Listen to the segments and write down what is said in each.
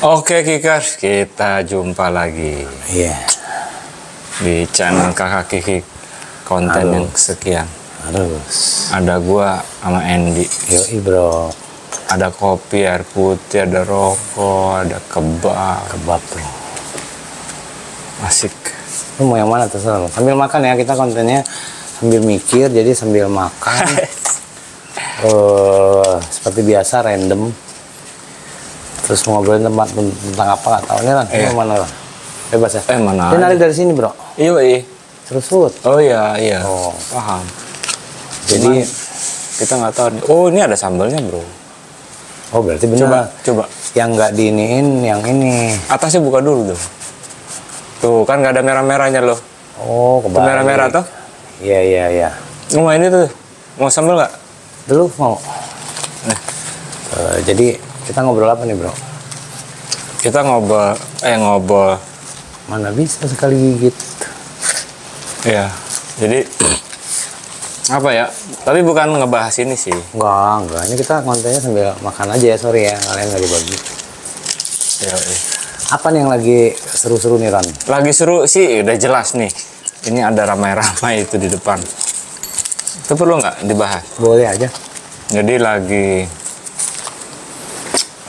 Oke Kikers, kita jumpa lagi di channel Kakak Kiki. Konten yang kesekian ada gua sama Andy. Yoi bro. Ada kopi, air putih, ada rokok, ada kebab bro. Asik. Lu mau yang mana terserah. Sambil makan ya, kita kontennya sambil mikir, jadi sambil makan. Seperti biasa random. Terus mau ngobrolin tentang apa nggak tahu nih Ran. Ini mana Ran? Bebas ya? Mana? Dia narik dari sini bro. Iya. Terus food. Oh iya. Oh. Paham. Jadi kita nggak tahu nih. Oh ini ada sambalnya bro. Oh berarti benar. Coba. Yang nggak diiniin yang ini. Atasnya buka dulu tuh. Tuh kan nggak ada merah-merahnya loh. Oh kebalik. Merah-merah tuh? Iya. Mau ini tuh. Mau sambal nggak? Dulu mau. Jadi kita ngobrol apa nih bro? Kita ngobrol. Mana bisa sekali gigit. Ya, jadi apa ya? Tapi bukan ngebahas ini sih. Enggak. Ini kita kontennya sambil makan aja ya, sorry ya, kalian nggak dibagi. Ya. Apa nih yang lagi seru-seru nih Ran? Lagi seru sih, udah jelas nih. Ini ada ramai-ramai itu di depan. Itu perlu nggak dibahas? Boleh aja. Jadi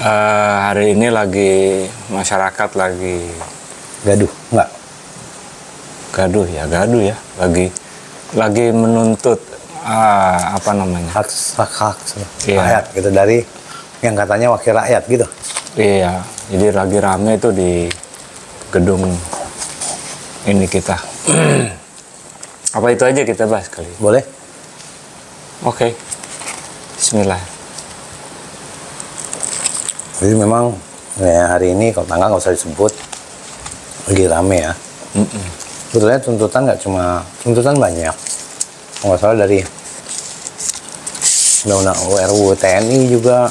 hari ini lagi masyarakat lagi Gaduh, enggak? gaduh ya. Lagi menuntut apa namanya? Hak Iya. rakyat gitu, dari yang katanya wakil rakyat gitu. Iya, jadi lagi rame itu di gedung ini kita. Apa itu aja kita bahas kali? Boleh? Oke. Bismillah. Jadi memang ya, hari ini kalau tanggal nggak usah disebut, lagi rame ya. Sebetulnya tuntutan banyak. Kalau nggak salah dari undang-undang RUU TNI juga,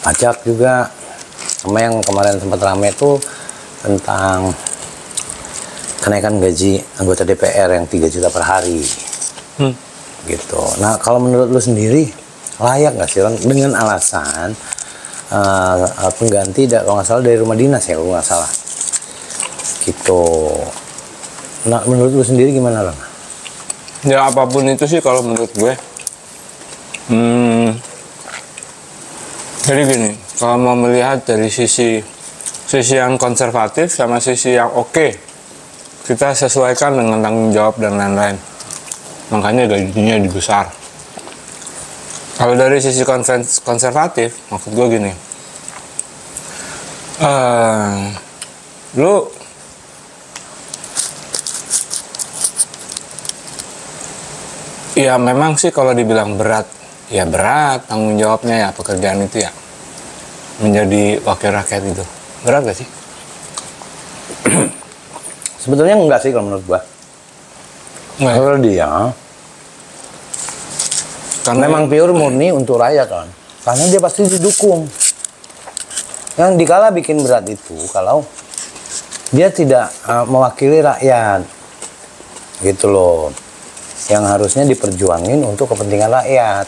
pajak juga, sama yang kemarin sempat rame itu tentang kenaikan gaji anggota DPR yang 3 juta per hari. Gitu. Nah kalau menurut lu sendiri layak nggak sih Ron, dengan alasan pengganti kalau nggak salah dari rumah dinas ya, kalau nggak salah gitu. Nah menurut lu sendiri gimana Ron? Ya apapun itu sih kalau menurut gue. Jadi gini, kalau mau melihat dari sisi yang konservatif sama sisi yang oke, kita sesuaikan dengan tanggung jawab dan lain-lain. Makanya gajinya dibesar. Kalau dari sisi konservatif, maksud gue gini, ya memang sih kalau dibilang berat, ya berat tanggung jawabnya ya, pekerjaan itu ya, menjadi wakil rakyat itu berat gak sih? Sebetulnya enggak sih kalau menurut gua. Kalau dia karena memang pure murni untuk rakyat kan, karena dia pasti didukung. Yang dikala bikin berat itu kalau dia tidak mewakili rakyat, gitu loh. Yang harusnya diperjuangin untuk kepentingan rakyat.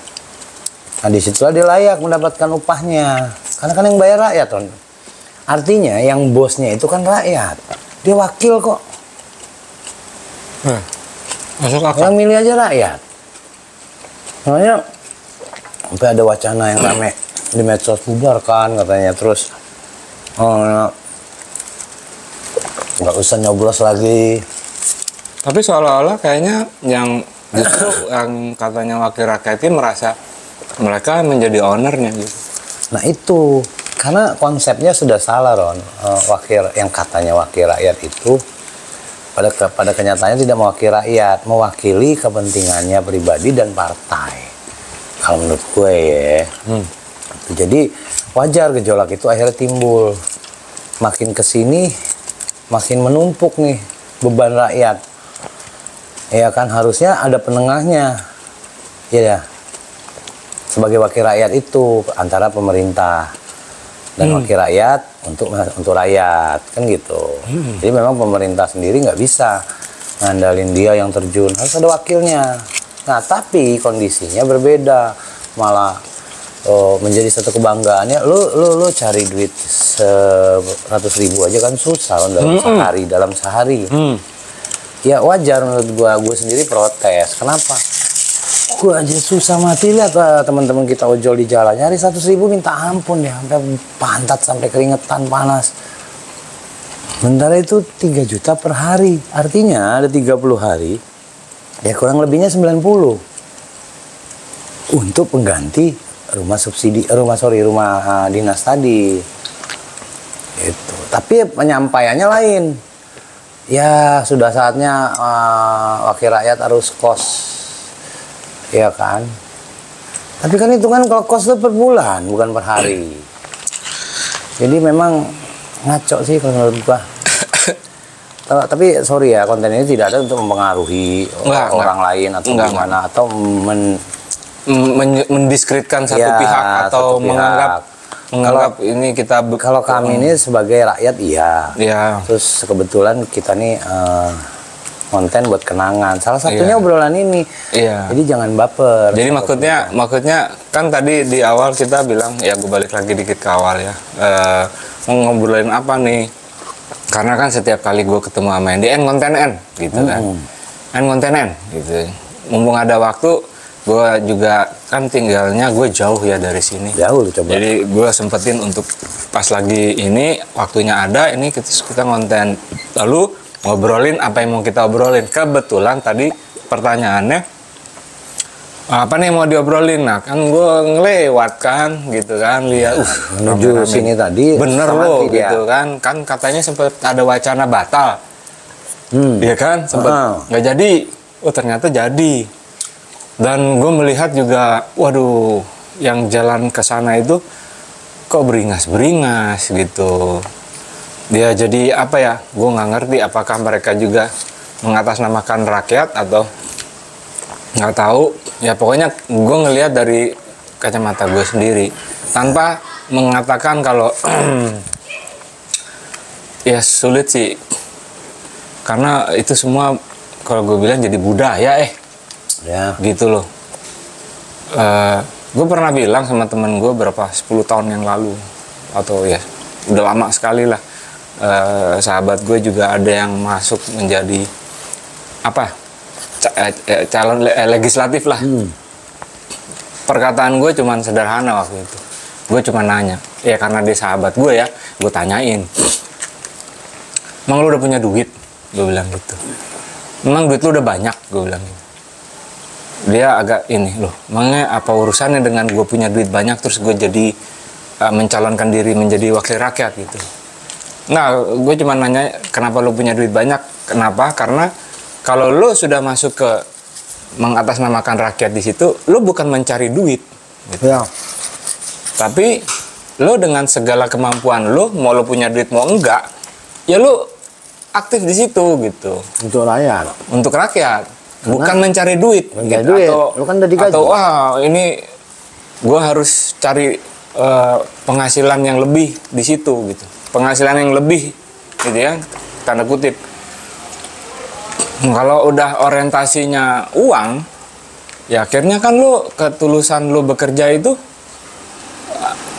Nah disitulah dia layak mendapatkan upahnya, karena kan yang bayar rakyat kan. Artinya yang bosnya itu kan rakyat, dia wakil kok. Masuk akal. Yang milih aja rakyat. Makanya sampai ada wacana yang rame di medsos, bubarkan katanya, terus nggak usah nyoblos lagi. Tapi seolah-olah kayaknya yang justru yang katanya wakil rakyat ini merasa mereka menjadi ownernya gitu. Nah itu karena konsepnya sudah salah Ron. Yang katanya wakil rakyat itu pada kenyataannya tidak mewakili rakyat, mewakili kepentingannya pribadi dan partai. Kalau menurut gue ya. Jadi wajar gejolak itu akhirnya timbul. Makin kesini makin menumpuk nih beban rakyat. Ya kan harusnya ada penengahnya. Ya. Sebagai wakil rakyat itu antara pemerintah dan wakil rakyat untuk rakyat kan gitu. Jadi memang pemerintah sendiri nggak bisa ngandalin dia yang terjun, harus ada wakilnya. Nah tapi kondisinya berbeda, malah menjadi satu kebanggaannya. Lu cari duit 100.000 aja kan susah kan dalam sehari. Ya wajar menurut gue sendiri protes. Kenapa? Gue aja susah mati lihat teman-teman kita ojol di jalan nyari 100.000 minta ampun ya, sampai pantat sampai keringetan panas. Sementara itu 3 juta per hari, artinya ada 30 hari, ya kurang lebihnya 90 untuk pengganti rumah dinas tadi. Itu. Tapi penyampaiannya lain. Ya sudah saatnya wakil rakyat harus kos. Iya kan? Tapi kan itu kan kalau kos itu per bulan, bukan per hari. Jadi memang ngaco sih kalau menurut gua. Tapi sorry ya, konten ini tidak ada untuk mempengaruhi orang lain atau gimana, atau mendiskreditkan satu pihak atau menganggap ini kita. Kalau kami ini sebagai rakyat iya. Terus kebetulan kita nih konten buat kenangan. Salah satunya obrolan ini. Iya. Jadi jangan baper. Jadi maksudnya kan tadi di awal kita bilang ya, gue balik lagi dikit ke awal ya. Mau ngobrolin apa nih? Karena kan setiap kali gue ketemu sama Andy, konten gitu kan. Konten gitu. Mumpung ada waktu, gue juga kan tinggalnya gue jauh ya dari sini. Jauh coba. Jadi gue sempetin untuk pas lagi ini waktunya ada, ini kita konten. Lalu ngobrolin apa yang mau kita obrolin. Kebetulan tadi pertanyaannya apa nih mau diobrolin. Nah kan gue ngelewat kan gitu kan, lihat menuju sini tadi bener loh gitu kan katanya sempat ada wacana batal. Iya kan sempat nggak jadi. Ternyata jadi. Dan gue melihat juga, waduh, yang jalan ke sana itu kok beringas-beringas gitu. Dia jadi apa ya, gue nggak ngerti apakah mereka juga mengatasnamakan rakyat atau nggak tahu. Ya pokoknya gue ngelihat dari kacamata gue sendiri, tanpa mengatakan kalau ya sulit sih, karena itu semua kalau gue bilang jadi budaya gitu loh. Gue pernah bilang sama temen gue berapa 10 tahun yang lalu, atau ya udah lama sekali lah. Sahabat gue juga ada yang masuk menjadi calon legislatif lah. Perkataan gue cuman sederhana waktu itu. Gue cuma nanya, ya karena dia sahabat gue ya, gue tanyain, emang lu udah punya duit? Gue bilang gitu. Emang duit lu udah banyak? Gue bilang gitu. Dia agak ini loh, emangnya apa urusannya dengan gue punya duit banyak terus gue jadi mencalonkan diri menjadi wakil rakyat gitu. Nah, gue cuma nanya, kenapa lu punya duit banyak? Kenapa? Karena kalau lu sudah masuk ke mengatasnamakan rakyat di situ, lu bukan mencari duit, gitu. Ya. Tapi lu dengan segala kemampuan lu, mau lu punya duit mau enggak, ya lu aktif di situ gitu. Untuk rakyat. Untuk rakyat, bukan mencari duit. Gitu. Duit. Lu kan udah digaji. Atau wah ini gue harus cari penghasilan yang lebih di situ gitu. Penghasilan yang lebih gitu ya, tanda kutip. Kalau udah orientasinya uang, ya akhirnya kan lu ketulusan lu bekerja itu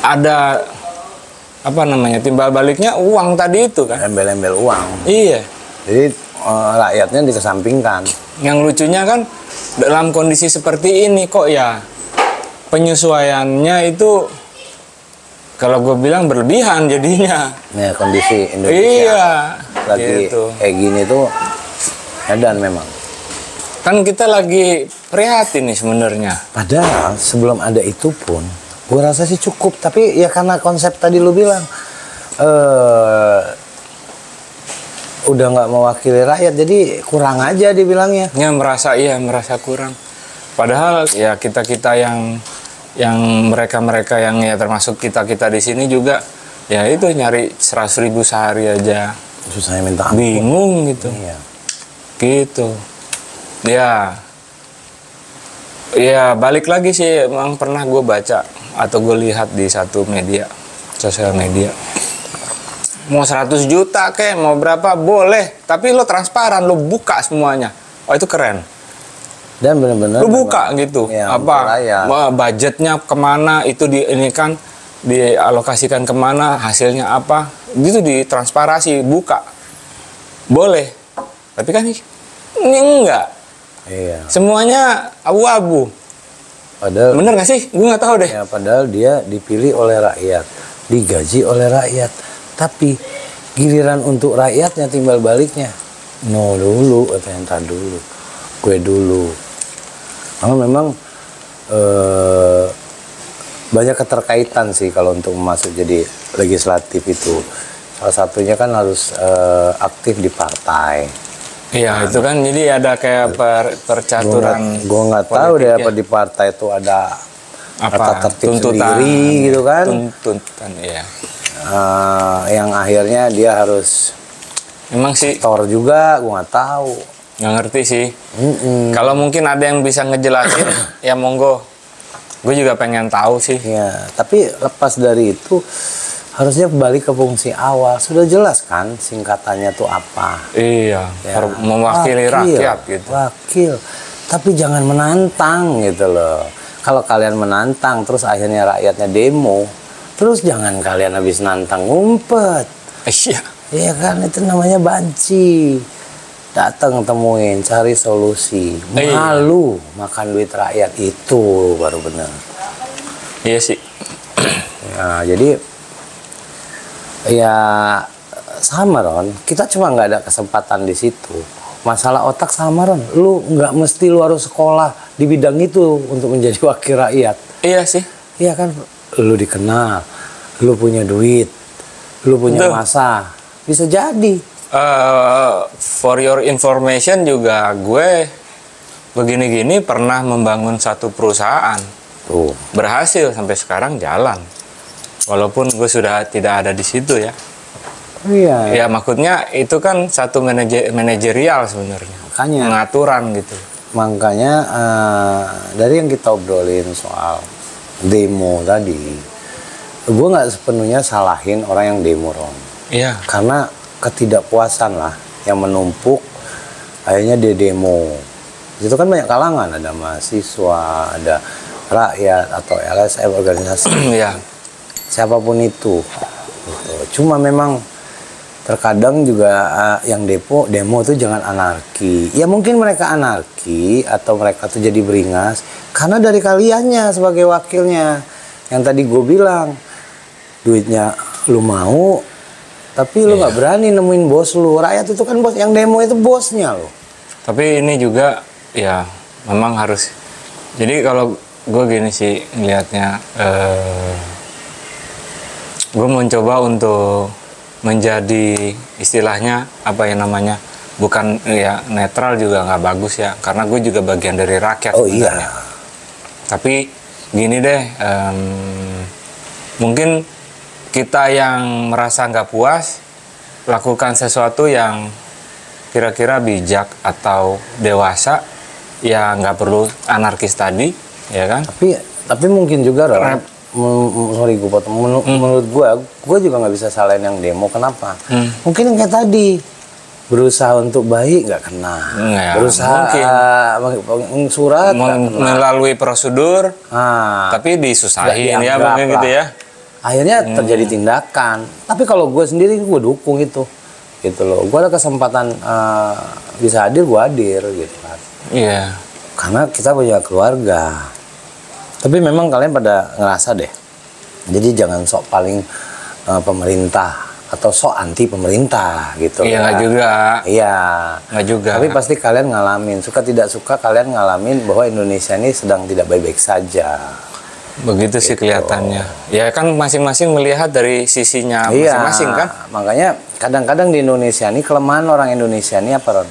ada timbal baliknya uang tadi itu kan. Embel-embel uang. Iya. Jadi rakyatnya dikesampingkan. Yang lucunya kan dalam kondisi seperti ini kok ya penyesuaiannya itu kalau gue bilang berlebihan jadinya. Ya kondisi Indonesia lagi gitu. Kayak gini tuh edan memang. Kan kita lagi prihatin nih sebenarnya. Padahal sebelum ada itu pun, gue rasa sih cukup. Tapi ya karena konsep tadi lu bilang udah nggak mewakili rakyat, jadi kurang aja dibilangnya. Ya merasa kurang. Padahal ya kita yang mereka yang ya termasuk kita di sini juga ya itu nyari 100.000 sehari aja susahnya minta ampun. Bingung gitu. Iya. Gitu ya balik lagi sih, emang pernah gue baca atau gue lihat di satu sosial media, mau 100 juta kek mau berapa boleh, tapi lo transparan, lo buka semuanya. Oh itu keren. Dan benar-benar lu buka gitu ya, apa budgetnya kemana, itu ini kan dialokasikan kemana, hasilnya apa, itu ditransparasi, buka boleh. Tapi kan ini enggak, iya. semuanya abu-abu. Padahal bener nggak sih, gue nggak tahu deh ya, padahal dia dipilih oleh rakyat, digaji oleh rakyat, tapi giliran untuk rakyatnya timbal baliknya no dulu, atau yang tak dulu, gue dulu. Karena memang banyak keterkaitan sih kalau untuk masuk jadi legislatif itu. Salah satunya kan harus aktif di partai. iya. Itu kan jadi ada kayak percaturan. Gue nggak tahu deh apa di partai itu ada apa tertib tuntutan sendiri gitu kan. Tuntutan ya. Yang akhirnya dia harus Emang sih tor juga, gue nggak tahu. nggak ngerti sih. Kalau mungkin ada yang bisa ngejelasin ya monggo. Gue juga pengen tahu sih. Ya, tapi lepas dari itu harusnya balik ke fungsi awal. Sudah jelas kan singkatannya tuh apa? Iya, Ya, mewakili rakyat gitu. Wakil. Tapi jangan menantang gitu loh. Kalau kalian menantang terus akhirnya rakyatnya demo, terus jangan kalian habis nantang ngumpet. Iya. Iya kan, itu namanya banci. Datang temuin, cari solusi. Malu makan duit rakyat, itu baru benar. Iya sih. Nah, jadi ya sama Ron, kita cuma nggak ada kesempatan di situ. Masalah otak sama Ron, lu nggak mesti lu harus sekolah di bidang itu untuk menjadi wakil rakyat. Iya sih. Iya kan, lu dikenal, lu punya duit, lu punya masa, bisa jadi. For your information juga, gue begini-gini pernah membangun satu perusahaan. Berhasil sampai sekarang jalan. Walaupun gue sudah tidak ada di situ ya. Iya. Ya maksudnya itu kan satu manajerial sebenarnya. Makanya. Pengaturan gitu. Makanya dari yang kita obrolin soal demo tadi, gue nggak sepenuhnya salahin orang yang demo, Ron. Iya. Karena ketidakpuasan lah yang menumpuk, akhirnya dia demo. Itu kan banyak kalangan, ada mahasiswa, ada rakyat atau LSM, organisasi. Iya. Siapapun itu. Gitu. Cuma memang terkadang juga yang demo itu jangan anarki. Ya mungkin mereka anarki atau mereka tuh jadi beringas karena dari kaliannya sebagai wakilnya. Yang tadi gue bilang, duitnya lu mau, tapi lu nggak berani nemuin bos lu. Rakyat itu kan bos, yang demo itu bosnya lo. Tapi ini juga ya memang harus. Jadi kalau gue gini sih ngelihatnya, gue mencoba untuk menjadi istilahnya apa ya namanya, bukan ya netral juga nggak bagus ya, karena gue juga bagian dari rakyat sebenarnya. Iya. Tapi gini deh, mungkin kita yang merasa nggak puas lakukan sesuatu yang kira-kira bijak atau dewasa, ya nggak perlu anarkis tadi, ya kan? Tapi mungkin juga sorry gue potong. Menurut gue juga nggak bisa salahin yang demo. Kenapa? Mungkin kayak tadi berusaha untuk baik nggak kena, berusaha surat melalui prosedur, tapi disusahin ya mungkin gitu ya. Akhirnya terjadi tindakan. Tapi kalau gue sendiri gue dukung itu, gitu loh. Gue ada kesempatan bisa hadir, gue hadir gitu kan. Iya. Karena kita punya keluarga. Tapi memang kalian pada ngerasa deh. Jadi jangan sok paling pemerintah atau sok anti pemerintah gitu. Iya, nggak juga. Iya. Nggak juga. Tapi pasti kalian ngalamin, suka tidak suka kalian ngalamin bahwa Indonesia ini sedang tidak baik-baik saja. Begitu sih kelihatannya. Ya kan masing-masing melihat dari sisinya masing-masing kan. Makanya kadang-kadang di Indonesia ini kelemahan orang Indonesia ini apa Ron?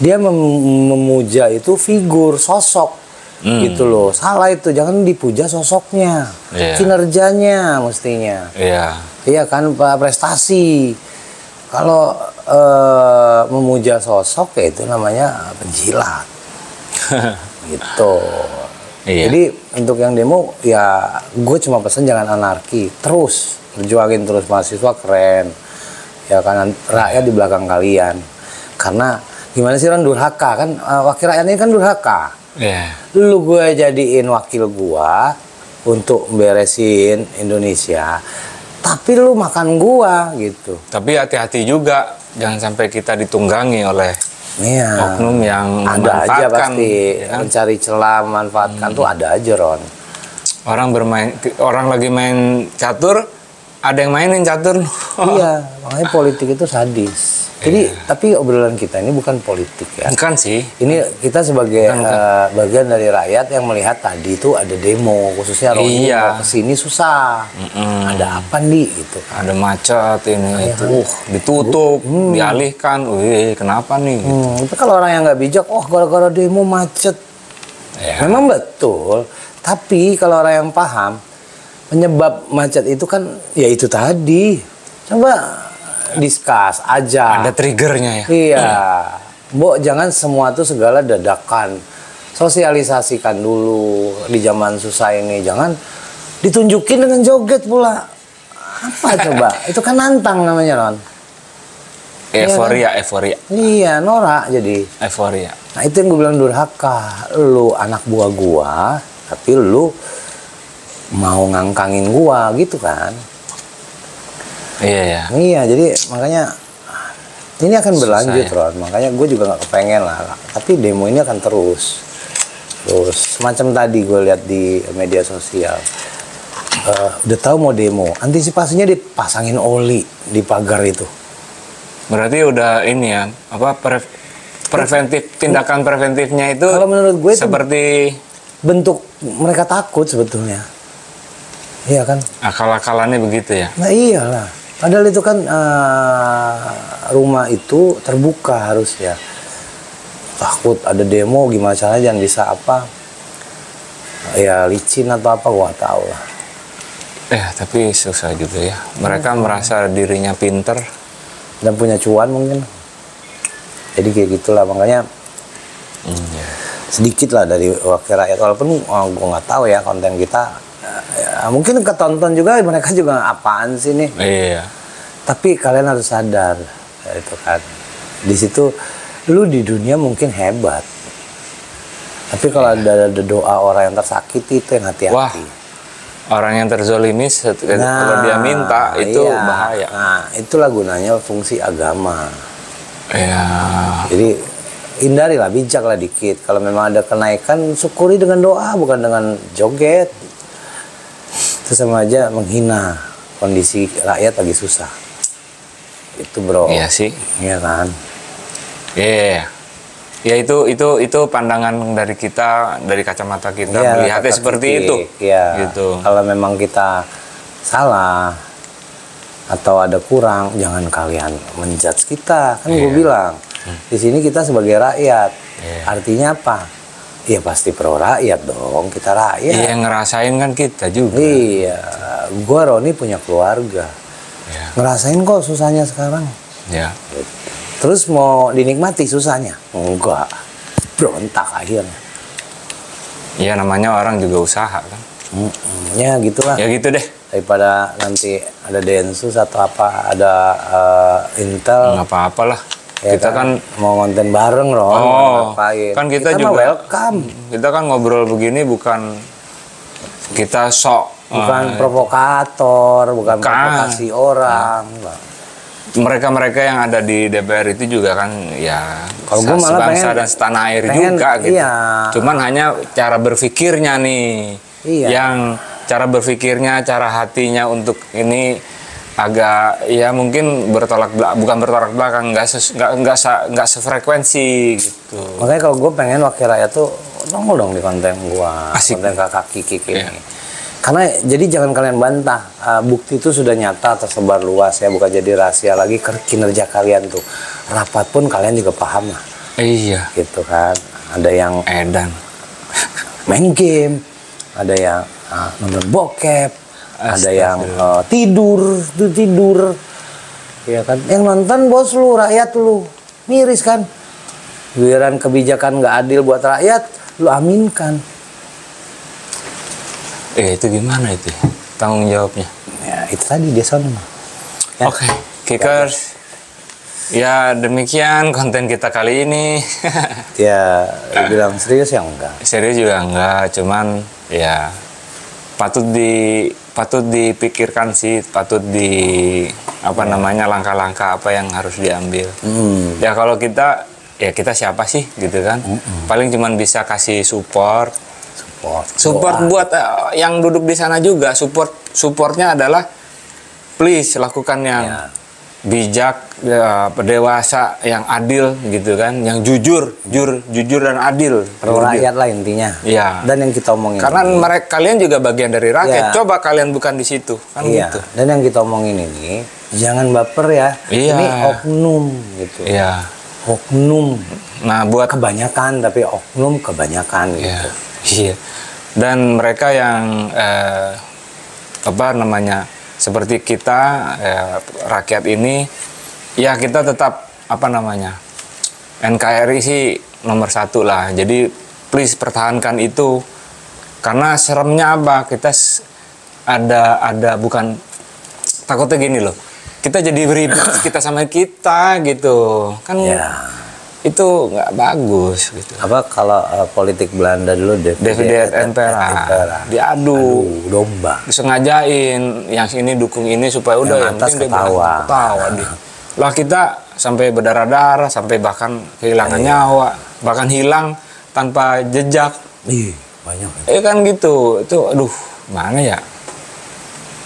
Dia memuja itu figur, sosok. Gitu loh. Salah itu, jangan dipuja sosoknya. Kinerjanya mestinya. Iya. Iya kan, prestasi. Kalau memuja sosok ya itu namanya penjilat. Gitu. Iya. Jadi untuk yang demo ya gue cuma pesan jangan anarki, terus berjuangin terus, mahasiswa keren ya kan, rakyat di belakang kalian. Karena gimana sih Ron, durhaka kan, wakil rakyat ini kan durhaka. Iya. Lu gue jadiin wakil gua untuk beresin Indonesia, tapi lu makan gua gitu. Tapi hati-hati juga, jangan sampai kita ditunggangi oleh Iya. oknum yang Ada aja memanfaatkan, pasti ya kan? mencari celah, memanfaatkan tuh ada aja, Ron. Orang lagi main catur, ada yang mainin catur. Iya, makanya politik itu sadis. Jadi, tapi obrolan kita ini bukan politik ya. Bukan sih. Ini kita sebagai Bukan. bagian dari rakyat yang melihat tadi itu ada demo, khususnya Roni Iya. mau kesini susah. Ada apa nih gitu kan? Ada macet ini Iya, itu, ditutup, dialihkan. Wih, kenapa nih? Tapi kalau orang yang nggak bijak, oh gara-gara demo macet. Ya. Memang betul. Tapi kalau orang yang paham, penyebab macet itu kan ya itu tadi. Coba discuss aja. Ada triggernya ya. Iya. Mbok jangan semua tuh segala dadakan. Sosialisasikan dulu di zaman susah ini. Jangan ditunjukin dengan joget pula. Apa coba? Itu kan nantang namanya, Ron. Euforia. Iya, norak jadi. Euforia. Nah itu yang gue bilang durhaka. Lu anak buah gua, tapi lu mau ngangkangin gua gitu kan. Iya ya. Iya, jadi makanya ini akan berlanjut, ya. Ron. Makanya gue juga nggak kepengen lah. Tapi demo ini akan terus. Semacam tadi gue lihat di media sosial. Udah tahu mau demo, antisipasinya dipasangin oli di pagar itu. Berarti udah ini ya, apa preventif, tindakan preventifnya itu Kalau menurut gue itu seperti bentuk mereka takut sebetulnya. Iya kan? akal-akalannya begitu ya. Nah iyalah. Padahal itu kan rumah itu terbuka harus ya. Takut ada demo gimana caranya, jangan bisa apa. Ya licin atau apa gua tahu lah. Tapi susah juga ya. Mereka merasa dirinya pinter. Dan punya cuan mungkin. Jadi kayak gitulah, makanya sedikit lah dari wakil rakyat. Walaupun gua nggak tahu ya konten kita. Ya, mungkin ketonton juga, mereka juga apaan sih nih. Iya. Tapi kalian harus sadar, ya itu kan. Di situ lu di dunia mungkin hebat. Tapi kalau ada doa orang yang tersakiti itu yang hati-hati. Wah, orang yang terzolimi kalau dia minta itu iya. bahaya. Nah, itulah gunanya fungsi agama. Iya. Jadi hindarilah, bijaklah dikit. Kalau memang ada kenaikan, syukuri dengan doa, bukan dengan joget. Itu sama aja menghina kondisi rakyat lagi susah. Itu bro. Iya sih. Iya kan. Iya. Ya itu pandangan dari kita, dari kacamata kita Iya, melihatnya kata seperti kritik. itu. Iya. Gitu. Kalau memang kita salah atau ada kurang, jangan kalian menjudge kita. Kan gue Iya. bilang, di sini kita sebagai rakyat. Iya. Artinya apa? Ya pasti pro rakyat dong, kita rakyat. Iya, ngerasain kan kita juga. Iya, gue Roni punya keluarga. Iya. Ngerasain kok susahnya sekarang. Ya. Terus mau dinikmati susahnya? Enggak, berontak akhirnya. Iya, namanya orang juga usaha kan. Ya gitulah. Ya gitu deh. Daripada nanti ada Densus atau apa, ada Intel. Nggak apa-apalah. Ya Kita kan mau konten bareng, Ron. Oh, Ngapain? kan kita mah juga welcome. Kita kan ngobrol begini bukan kita sok Bukan provokator, bukan provokasi orang. mereka yang ada di DPR itu juga kan ya Kalau gua malah sebangsa pengen- dan setanah air pengen, juga gitu. iya. Cuman hanya cara berpikirnya nih, Iya. yang cara berpikirnya, cara hatinya untuk ini agak ya mungkin bukan bertolak belakang, nggak sefrekuensi gitu. Makanya kalau gue pengen wakil rakyat tuh nongol dong di konten gue, Asik. konten kakak Kiki ini. Iya. Karena jadi jangan kalian bantah, bukti itu sudah nyata tersebar luas ya, bukan jadi rahasia lagi kinerja kalian tuh. Rapat pun kalian juga paham lah, Iya. gitu kan. Ada yang Edan. main game, ada yang nonton bokep, ada yang tidur, ya kan. Yang nonton bos lu, rakyat lu, miris kan. Giliran kebijakan nggak adil buat rakyat, lu aminkan. Itu gimana itu tanggung jawabnya? Ya itu tadi dia sono. Ya. Oke, Kickers. Ya demikian konten kita kali ini. Ya, bilang serius ya enggak. Serius juga enggak, cuman ya patut dipikirkan sih, patut apa namanya, langkah-langkah apa yang harus diambil. Ya kalau kita siapa sih gitu kan? Paling cuman bisa kasih support buat yang duduk di sana juga. Supportnya adalah please lakukan yang bijak, dewasa, yang adil gitu kan, yang jujur dan adil. Pro rakyat lah intinya. Iya. Dan yang kita omongin karena ini, kalian juga bagian dari rakyat. Coba kalian bukan di situ kan gitu. Dan yang kita omongin ini jangan baper ya. Iya. Ini oknum gitu. Iya. Oknum. Nah, buat kebanyakan, tapi oknum kebanyakan gitu. Iya. Dan mereka yang apa namanya, seperti kita rakyat ini, ya kita tetap apa namanya, NKRI sih nomor 1 lah. Jadi please pertahankan itu, karena seremnya apa, kita ada bukan, takutnya gini loh, kita jadi beribut kita sama kita gitu kan. Itu nggak bagus gitu. Apa kalau politik Belanda dulu, Divided Impera, diadu domba, disengajain yang ini dukung ini supaya udah yang penting ketawa dia. Lah kita sampai berdarah-darah, sampai bahkan kehilangan nyawa, bahkan hilang tanpa jejak. Banyak. Kan gitu. Itu aduh, mana ya?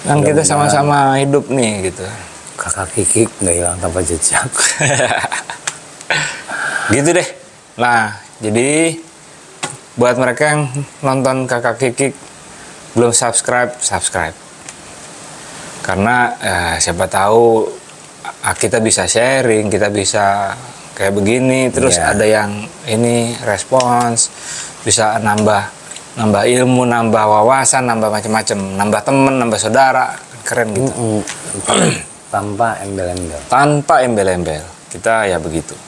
Kan kita sama-sama hidup nih gitu. Kakak Kikik nggak hilang tanpa jejak. Gitu deh. Nah, jadi buat mereka yang nonton Kakak Kikik belum subscribe. Karena siapa tahu kita bisa sharing, kita bisa kayak begini, terus ada yang ini respons, bisa nambah ilmu, nambah wawasan, nambah macam-macam, nambah temen, nambah saudara, keren gitu. Tanpa embel-embel. Kita ya begitu.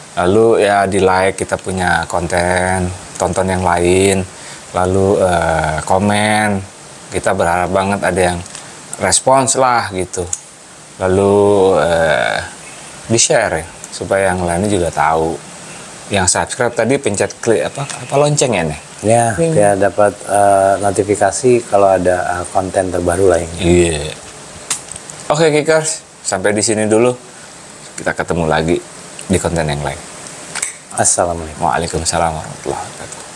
Lalu ya di like kita punya konten, tonton yang lain, lalu komen. Kita berharap banget ada yang respons lah gitu. Lalu di share ya, supaya yang lainnya juga tahu. Yang subscribe tadi pencet klik apa lonceng ya nih? Ya, biar dapat notifikasi kalau ada konten terbaru lainnya. Iya. Oke Kikers, sampai di sini dulu. Kita ketemu lagi di konten yang lain. Assalamualaikum. Waalaikumsalam warahmatullahi wabarakatuh.